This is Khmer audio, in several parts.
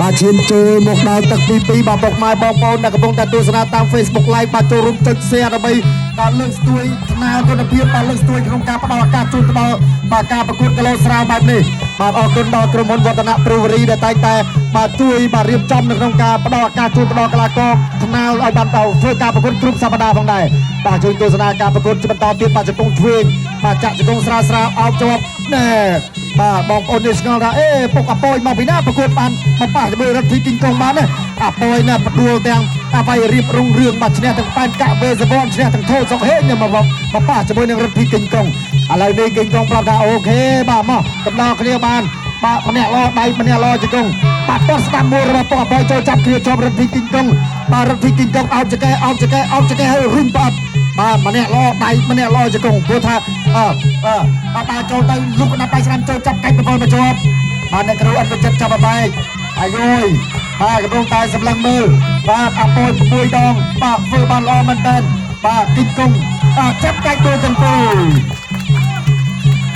បាទឈានចូលមកដល់ទឹកទី2បាទពុកម៉ែបងប្អូនដែលកំពុងតែទស្សនាតាម Facebook Live បាទចូលរួមចុច Share ដើម្បីដល់លើកស្ទួយថ្នាលគុណភាពដល់លើកស្ទួយក្នុងការផ្ដល់ឱកាសជូនទៅដល់បាទការប្រកួតគីឡូស្រាវបែបនេះបាទអរគុណដល់ក្រុមហ៊ុនវឌ្ឍនៈព្រូវរីដែលតែងតែបាទជួយបាទរៀបចំនៅក្នុងការផ្ដល់ឱកាសជូនទៅដល់កីឡាករថ្នាលឲ្យបានទៅធ្វើការប្រកួតគ្រប់សប្តាហ៍ផងដែរបាទជួយទស្សនាការប្រកួតបន្តទៀតបាទជង្គង់ឆ្វេងបាទចាក់ជង្គង់ស្រាលអោបជាប់ណែបាទបងប្អូននេះស្គាល់ថាពុកអប៉យមកពីណាប្រកួតបានមកប៉ះជាមួយរដ្ឋីគីងកុងបានណាអប៉យណាផ្ដួលទាំងអ្វីរៀបរុងរឿងបាទឈ្នះទាំងប៉ែនកាក់វេសវនឈ្នះទាំងធូសុកហេងមកប៉ះជាមួយនឹងរដ្ឋីគីងកុងឥឡូវនេះគីងកុងប្រាប់ថាអូខេបាទមកកំដរគ្នាបានបាទម្នាក់ឡដៃម្នាក់ឡជង្គង់បាទតោះស្ដាប់មួយរបស់ពុកអប៉យចូលចាប់គ្នាជាប់រដ្ឋីគីងកុងបាទរដ្ឋីគីងកុងអោបចកែហើយរុញបាត់បាទម្នាក់ឡដៃម្នាក់ឡជង្គង់ព្រោះថាបាទចូលទៅលុកដាក់ដៃស្រាំចូលចាប់កាច់ប្រព័ន្ធមកជាប់បាទអ្នកគ្រូអត់ទៅចិត្តចាប់បែកអាយយបាទកំពុងតែសម្លឹងមើលបាទអប៉យ6ដងបាទធ្វើបានល្អមែនតើបាទគីងកុងចាប់កាច់ទៅចង្គង់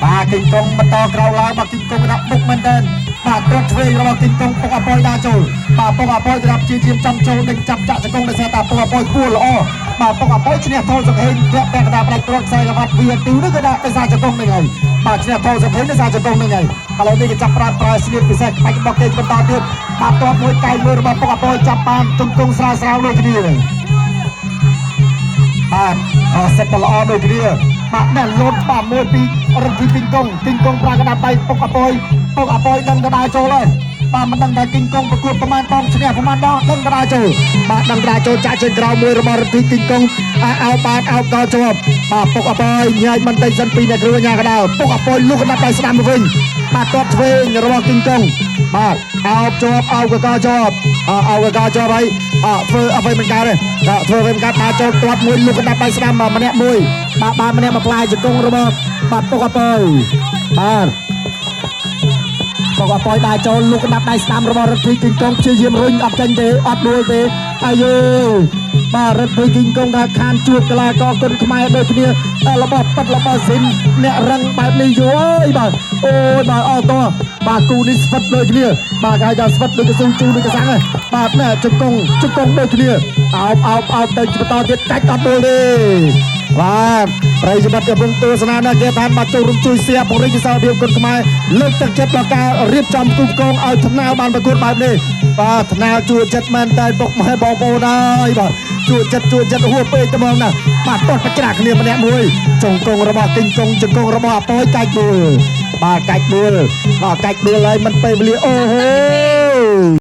បាទគីងកុងបន្តក្រោយឡើងបាទគីងកុងដាក់បុកមែនតើបាទត្រាត់ឆ្វេងរបស់គីងកុងពុកអប៉យដាក់ចូលបាទពុកអប៉យសម្រាប់ជាចំចូលដេញចាប់ចាក់ចង្គង់ដោយសារតែពុកអប៉យគួរល្អបាទពុកអប៉យឈ្នះថោសុកហេងធ្លាក់តែកដាផ្ដាច់គ្រាប់ខ្សែក្បាត់វាទីនោះក៏ដាក់ដោយសារចង្គង់នេះហើយបាទឈ្នះថោសុកហេងដោយសារចង្គង់នេះហើយឥឡូវនេះគេចាប់ប្រើស្នៀតពិសេសបាច់របស់គេបន្តទៀតបាទតបមួយកែងមួយរបស់ពុកអប៉យចាប់បានចង្គង់ស្រាលដូចគ្នាបាទសិតតែល្អដូចគ្នាបាទណែលោតបាទមួយពីរដ្ឋីគីងកុងប្រើកដាដៃពុកអប៉យដឹងកដាចូលហើយបាទមិនដឹងថាគីងកុងប្រកួតប្រមាណដងឈ្នះប្រមាណដងដឹងកដាចូលបាទដឹងកដាចូលចាក់ជើងក្រោមមួយរបស់រដ្ឋីគីងកុងអោបបាតអោបកោជាប់បាទពុកអប៉យញ៉ាយមិនតិចសិនពីអ្នកគ្រូញ៉ាកដាពុកអប៉យលុកកដាដៃស្ដាំទៅវិញបាទទាត់ឆ្វេងរបស់គីងកុងបាទអោបជាប់អោបកោជាប់ហើយធ្វើអ្វីមិនកើតទេធ្វើអ្វីមិនកើតដើរចូលទាត់មួយលុកកដាដៃស្ដាំម្នាក់មួយបាទម្នាក់មកផ្លាយជង្គង់របស់បាទពុកអប៉យបាទពុកអប៉យដើរចូលលុកកដាដៃស្ដាំរបស់រដ្ឋីគីងកុងព្យាយាមរុញអត់ចេញទេអត់ដួលទេអាយយបាទរដ្ឋីគីងកុងថាខានជួបកីឡាករគុនខ្មែរដូចគ្នារបស់ប៉ិតរបស់ស៊ីនអ្នករឹងបែបនេះយូរអើយបាទអូយបាទអត់តបាទគូនេះស្វិតដូចគ្នាបាទគេថាស្វិតដូចកស៊ូជូដូចកសាំងបាទណែជង្គង់ដូចគ្នាអោបទៅបន្តទៀតកាច់អត់ដួលទេបាទប្រិយមិត្តកំពុងទស្សនានៅគេឋានបាទចូលរួមជួយសៀពង្រីកវិសាលភាពគុនខ្មែរលើកទឹកចិត្តដល់ការរៀបចំគូកងឲ្យថ្នាលបានប្រកួតបែបនេះបាទថ្នាលជួយចិត្តមែនតែពុកម៉ែបងប្អូនហើយបាទជួយចិត្តហួសពេកត្មងណាបាទតោះប្រច្រាស់គ្នាម្នាក់មួយចង្គង់របស់គីងកុងជង្គង់របស់អប៉យកាច់ដួលបាទកាច់ដួលហើយមិនពេលវេលាអូហូ